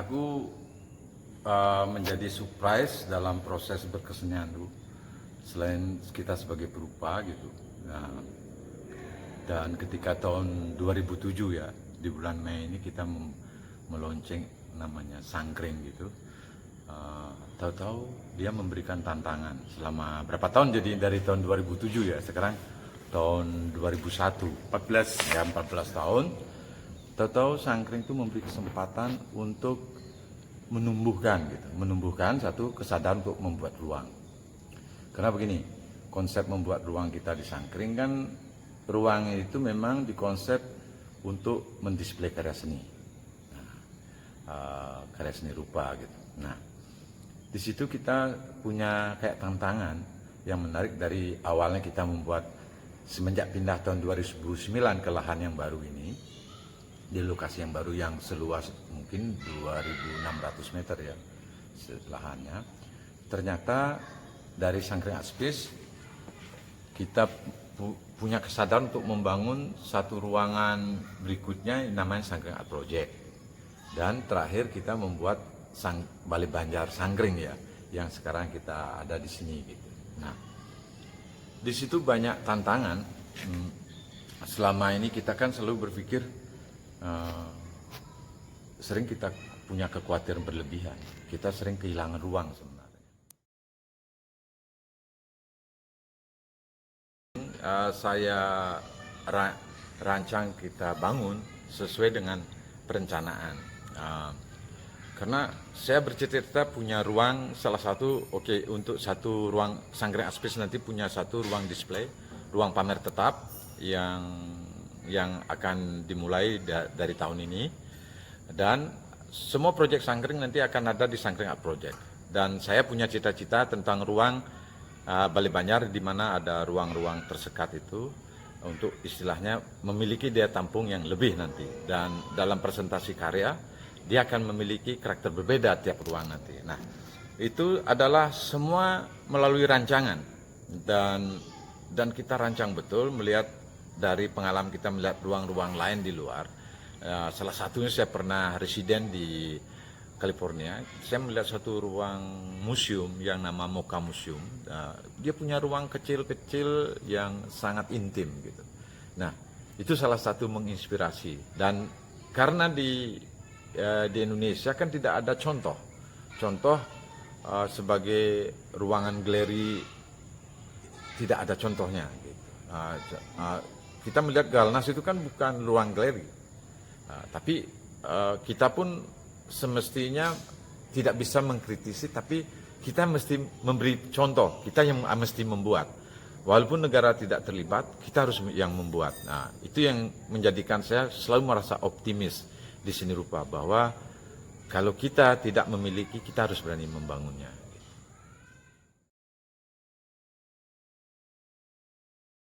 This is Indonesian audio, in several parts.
aku menjadi surprise dalam proses berkesenian itu, selain kita sebagai perupa gitu. Nah, dan ketika tahun 2007 ya, di bulan Mei ini kita melonceng namanya Sangkring gitu. Tahu-tahu dia memberikan tantangan selama berapa tahun, jadi dari tahun 2007 ya, sekarang tahun 2001, 14 tahun. Tahu-tahu Sangkring itu memberi kesempatan untuk menumbuhkan satu kesadaran untuk membuat ruang. Karena begini, konsep membuat ruang kita di Sangkring kan, ruang itu memang dikonsep untuk mendisplay karya seni, karya seni rupa gitu. Nah, di situ kita punya kayak tantangan yang menarik. Dari awalnya kita membuat, semenjak pindah tahun 2009 ke lahan yang baru ini, di lokasi yang baru yang seluas mungkin 2.600 meter ya lahannya. Ternyata dari Sangkring Art Space kita punya kesadaran untuk membangun satu ruangan berikutnya namanya Sangkring Art Project. Dan terakhir kita membuat Balai Banjar Sangkring ya, yang sekarang kita ada di sini gitu. Nah, di situ banyak tantangan. Selama ini kita kan selalu berpikir, sering kita punya kekhawatiran berlebihan. Kita sering kehilangan ruang sebenarnya. Saya rancang kita bangun sesuai dengan perencanaan. Karena saya bercita-cita punya ruang, salah satu untuk satu ruang Sangkring Art Space nanti punya satu ruang display, ruang pamer tetap yang akan dimulai dari tahun ini. Dan semua proyek Sangkring nanti akan ada di Sangkring Art Project. Dan saya punya cita-cita tentang ruang Balai Banjar, di mana ada ruang-ruang tersekat itu, untuk istilahnya memiliki daya tampung yang lebih nanti. Dan dalam presentasi karya, dia akan memiliki karakter berbeda tiap ruang nanti. Nah, itu adalah semua melalui rancangan. Dan kita rancang betul melihat dari pengalaman kita melihat ruang-ruang lain di luar. Salah satunya saya pernah residen di California. Saya melihat satu ruang museum yang nama Mocha Museum. Dia punya ruang kecil-kecil yang sangat intim gitu. Nah, itu salah satu menginspirasi. Dan karena di Indonesia kan tidak ada contoh sebagai ruangan galeri, tidak ada contohnya gitu. Kita melihat Galnas itu kan bukan ruang galeri, tapi kita pun semestinya tidak bisa mengkritisi, tapi kita mesti memberi contoh, kita yang mesti membuat. Walaupun negara tidak terlibat, kita harus yang membuat. Nah, itu yang menjadikan saya selalu merasa optimis di seni rupa, bahwa kalau kita tidak memiliki, kita harus berani membangunnya.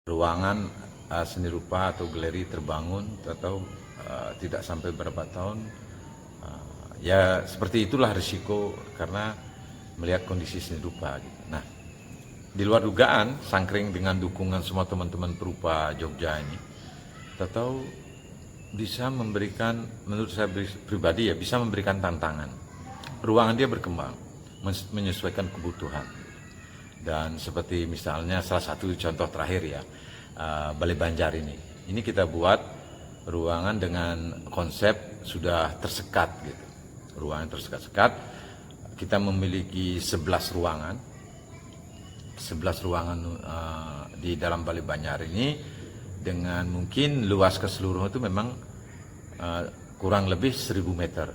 Ruangan seni rupa atau galeri terbangun atau tidak sampai berapa tahun, ya seperti itulah risiko karena melihat kondisi seni rupa gitu. Nah, di luar dugaan, Sangkring dengan dukungan semua teman-teman perupa Jogja ini, tahu bisa memberikan, menurut saya pribadi ya, bisa memberikan tantangan. Ruangan dia berkembang, menyesuaikan kebutuhan. Dan seperti misalnya salah satu contoh terakhir ya, Balai Banjar ini. Ini kita buat ruangan dengan konsep sudah tersekat gitu. Ruangan tersekat-sekat. Kita memiliki 11 ruangan. 11 ruangan di dalam Balai Banjar ini, dengan mungkin luas keseluruhan itu memang kurang lebih 1000 meter,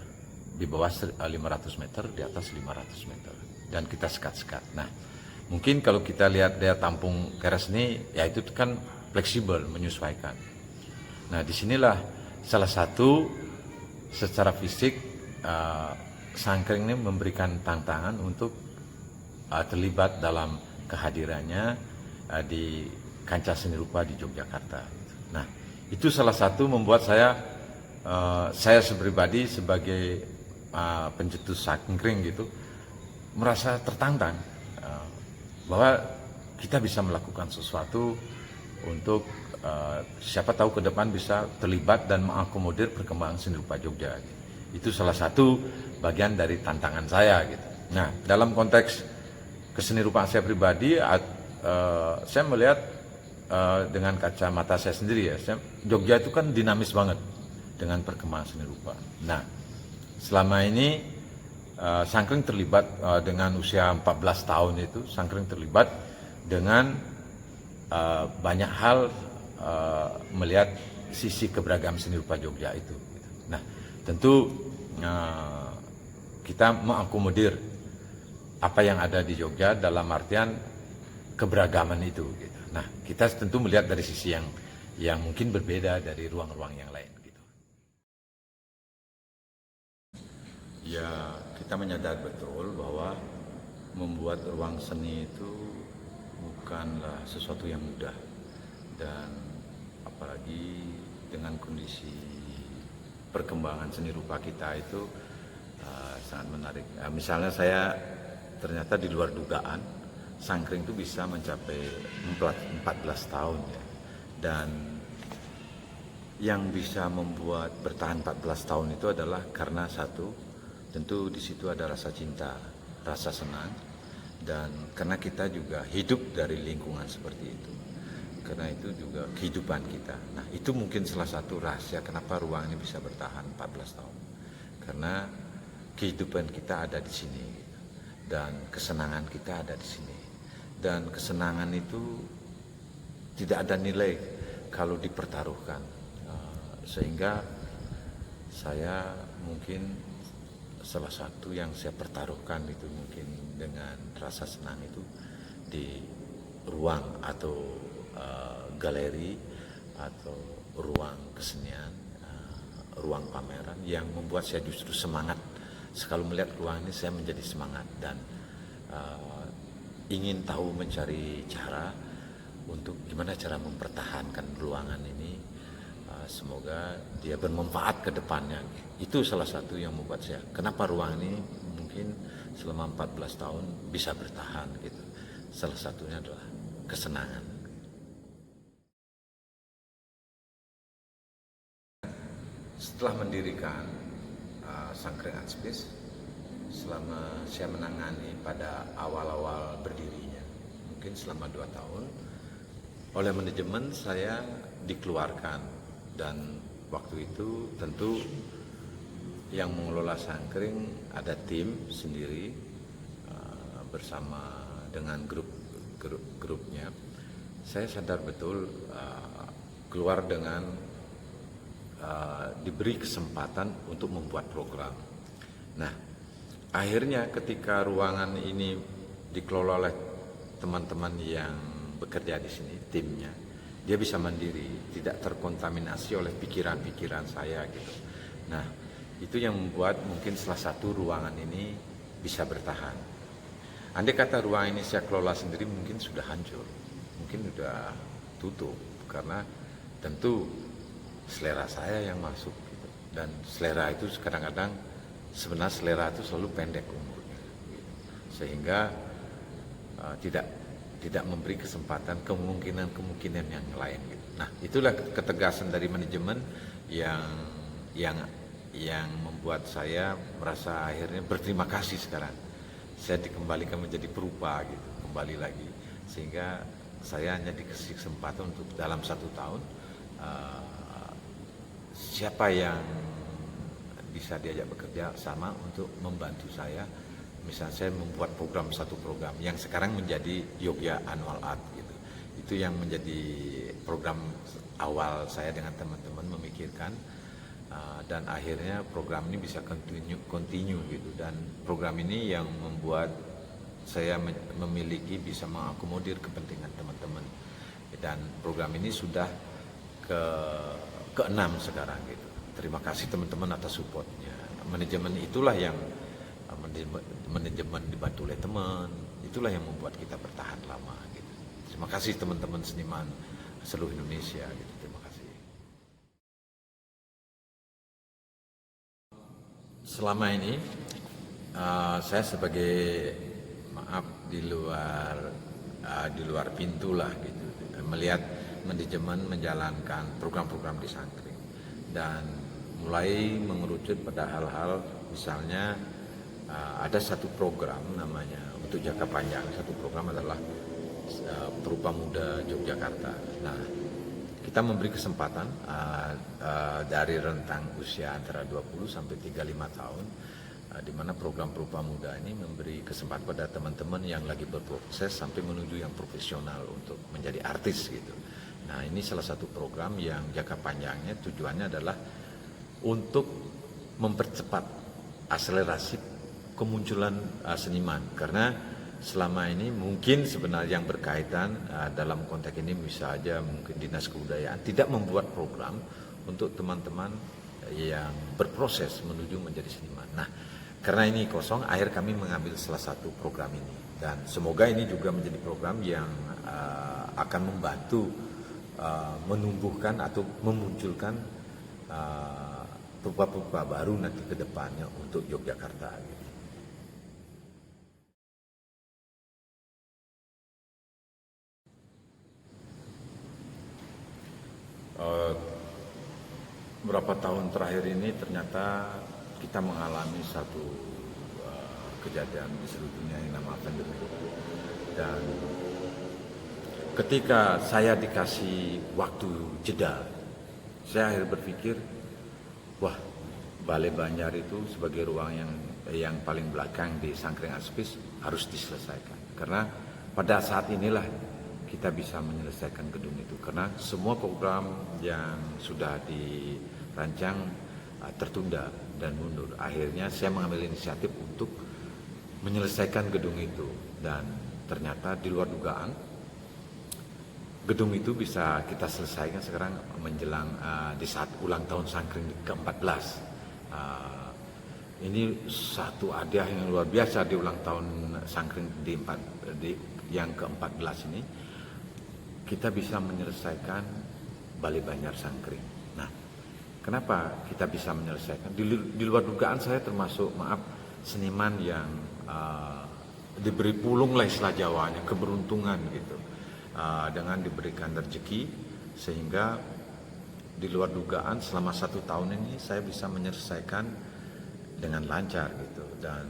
di bawah 500 meter, di atas 500 meter, dan kita sekat-sekat. Nah, mungkin kalau kita lihat daya tampung karya seni, ya itu kan fleksibel, menyesuaikan. Nah, disinilah salah satu secara fisik Sangkring ini memberikan tantangan untuk terlibat dalam kehadirannya di kancah seni rupa di Yogyakarta. Nah, itu salah satu membuat saya pribadi sebagai pencetus Sangkring gitu merasa tertantang, bahwa kita bisa melakukan sesuatu untuk siapa tahu ke depan bisa terlibat dan mengakomodir perkembangan seni rupa Jogja. Itu salah satu bagian dari tantangan saya gitu. Nah, dalam konteks keseni rupaan saya pribadi, saya melihat dengan kacamata saya sendiri ya, Jogja itu kan dinamis banget dengan perkembangan seni rupa. Nah, selama ini Sangkring terlibat dengan usia 14 tahun itu, Sangkring terlibat dengan banyak hal, melihat sisi keberagaman seni rupa Jogja itu. Nah, tentu kita mengakomodir apa yang ada di Jogja dalam artian keberagaman itu. Gitu. Nah, kita tentu melihat dari sisi yang mungkin berbeda dari ruang-ruang yang lain. Gitu. Ya, kita menyadari betul bahwa membuat ruang seni itu bukanlah sesuatu yang mudah, dan apalagi dengan kondisi perkembangan seni rupa kita itu sangat menarik. Misalnya saya ternyata di luar dugaan, Sangkring itu bisa mencapai 14 tahun ya. Dan yang bisa membuat bertahan 14 tahun itu adalah karena satu, tentu di situ ada rasa cinta, rasa senang, dan karena kita juga hidup dari lingkungan seperti itu. Karena itu juga kehidupan kita. Nah, itu mungkin salah satu rahasia kenapa ruang ini bisa bertahan 14 tahun. Karena kehidupan kita ada di sini, dan kesenangan kita ada di sini. Dan kesenangan itu tidak ada nilai kalau dipertaruhkan. Sehingga saya mungkin salah satu yang saya pertaruhkan itu mungkin dengan rasa senang itu di ruang atau galeri atau ruang kesenian, ruang pameran yang membuat saya justru semangat. Sekali melihat ruang ini saya menjadi semangat dan ingin tahu mencari cara untuk gimana cara mempertahankan ruangan ini. Semoga dia bermanfaat ke depannya. Itu salah satu yang membuat saya, kenapa ruang ini mungkin selama 14 tahun bisa bertahan gitu. Salah satunya adalah kesenangan. Setelah mendirikan Sangkring Art Space, selama saya menangani pada awal-awal berdirinya, mungkin selama 2 tahun, oleh manajemen saya dikeluarkan, dan waktu itu tentu yang mengelola Sangkring ada tim sendiri bersama dengan grupnya. Saya sadar betul keluar dengan diberi kesempatan untuk membuat program. Nah, akhirnya ketika ruangan ini dikelola oleh teman-teman yang bekerja di sini, timnya, dia bisa mandiri, tidak terkontaminasi oleh pikiran-pikiran saya gitu. Nah, itu yang membuat mungkin salah satu ruangan ini bisa bertahan. Andai kata ruangan ini saya kelola sendiri mungkin sudah hancur, mungkin sudah tutup, karena tentu selera saya yang masuk gitu. Dan selera itu kadang-kadang sebenarnya selera itu selalu pendek umurnya gitu. Sehingga tidak memberi kesempatan kemungkinan yang lain gitu. Nah, itulah ketegasan dari manajemen yang membuat saya merasa akhirnya berterima kasih sekarang. Saya dikembalikan menjadi perupa gitu, kembali lagi. Sehingga saya hanya dikasih kesempatan untuk dalam 1 tahun siapa yang bisa diajak bekerja sama untuk membantu saya. Misalnya saya membuat satu program yang sekarang menjadi Jogja Annual Art gitu. Itu yang menjadi program awal saya dengan teman-teman memikirkan, dan akhirnya program ini bisa continue gitu. Dan program ini yang membuat saya memiliki bisa mengakomodir kepentingan teman-teman. Dan program ini sudah ke-6 sekarang gitu. Terima kasih teman-teman atas supportnya. Manajemen itulah yang manajemen dibantu oleh teman, itulah yang membuat kita bertahan lama gitu. Terima kasih teman-teman seniman seluruh Indonesia gitu. Terima kasih. Selama ini saya sebagai di luar pintu lah gitu, melihat manajemen menjalankan program-program di Sangkring, dan mulai mengerucut pada hal-hal misalnya ada satu program namanya untuk jangka panjang, satu program adalah Perupa Muda Yogyakarta. Nah, kita memberi kesempatan dari rentang usia antara 20 sampai 35 tahun, di mana program Perupa Muda ini memberi kesempatan pada teman-teman yang lagi berproses sampai menuju yang profesional untuk menjadi artis gitu. Nah, ini salah satu program yang jangka panjangnya tujuannya adalah untuk mempercepat akselerasi kemunculan seniman, karena selama ini mungkin sebenarnya yang berkaitan dalam konteks ini bisa saja mungkin Dinas Kebudayaan tidak membuat program untuk teman-teman yang berproses menuju menjadi seniman. Nah, karena ini kosong, akhir kami mengambil salah satu program ini, dan semoga ini juga menjadi program yang akan membantu menumbuhkan atau memunculkan perupa-perupa baru nanti ke depannya untuk Yogyakarta gitu. Beberapa tahun terakhir ini ternyata kita mengalami satu kejadian di seluruh dunia yang nama pandemi. Dan ketika saya dikasih waktu jeda, saya akhirnya berpikir, wah, Balai Banjar itu sebagai ruang yang paling belakang di Sangkring Aspis harus diselesaikan. Karena pada saat inilah kita bisa menyelesaikan gedung itu, karena semua program yang sudah dirancang tertunda dan mundur. Akhirnya saya mengambil inisiatif untuk menyelesaikan gedung itu, dan ternyata di luar dugaan gedung itu bisa kita selesaikan sekarang menjelang di saat ulang tahun Sangkring ke-14. Ini satu hadiah yang luar biasa di ulang tahun Sangkring yang ke-14 ini. Kita bisa menyelesaikan Balai Banjar Sangkring. Nah, kenapa kita bisa menyelesaikan? Di luar dugaan saya termasuk, seniman yang diberi pulung lah istilah Jawanya, keberuntungan gitu, dengan diberikan rezeki, sehingga di luar dugaan selama 1 tahun ini saya bisa menyelesaikan dengan lancar gitu. Dan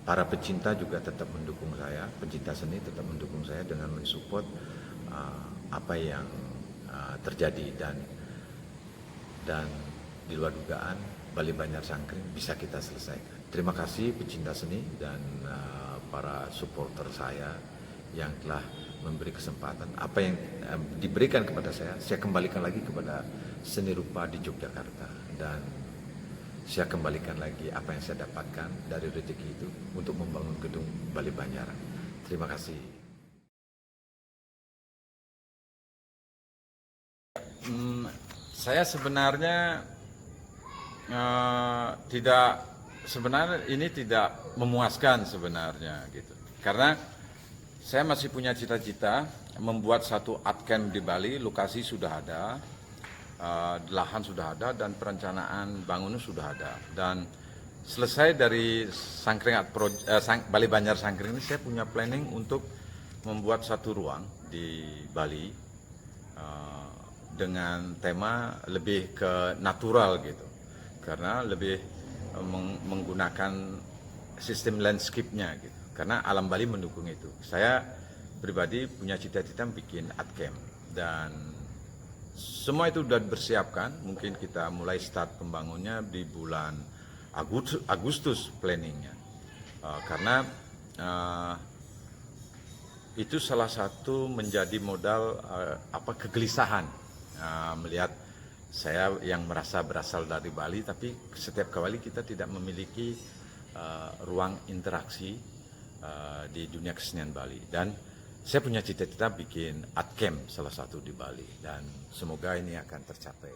para pecinta juga tetap mendukung saya, pecinta seni tetap mendukung saya dengan mensupport apa yang terjadi, dan di luar dugaan Balai Banjar Sangkring bisa kita selesaikan. Terima kasih pecinta seni dan para supporter saya yang telah memberi kesempatan. Apa yang diberikan kepada saya kembalikan lagi kepada seni rupa di Yogyakarta, dan saya kembalikan lagi apa yang saya dapatkan dari rezeki itu untuk membangun gedung Balai Banjar. Terima kasih. Saya sebenarnya ini tidak memuaskan sebenarnya gitu, karena saya masih punya cita-cita membuat satu art camp di Bali. Lokasi sudah ada, lahan sudah ada, dan perencanaan bangunan sudah ada. Dan selesai dari Balai Banjar Sangkring ini, saya punya planning untuk membuat satu ruang di Bali dengan tema lebih ke natural gitu, karena lebih menggunakan sistem landscape-nya gitu, karena alam Bali mendukung itu. Saya pribadi punya cita-cita bikin art camp, dan semua itu sudah dipersiapkan. Mungkin kita mulai start pembangunnya di bulan Agustus planningnya, karena itu salah satu menjadi modal kegelisahan. Melihat saya yang merasa berasal dari Bali, tapi setiap kali kita tidak memiliki ruang interaksi di dunia kesenian Bali. Dan saya punya cita-cita bikin art camp salah satu di Bali, dan semoga ini akan tercapai.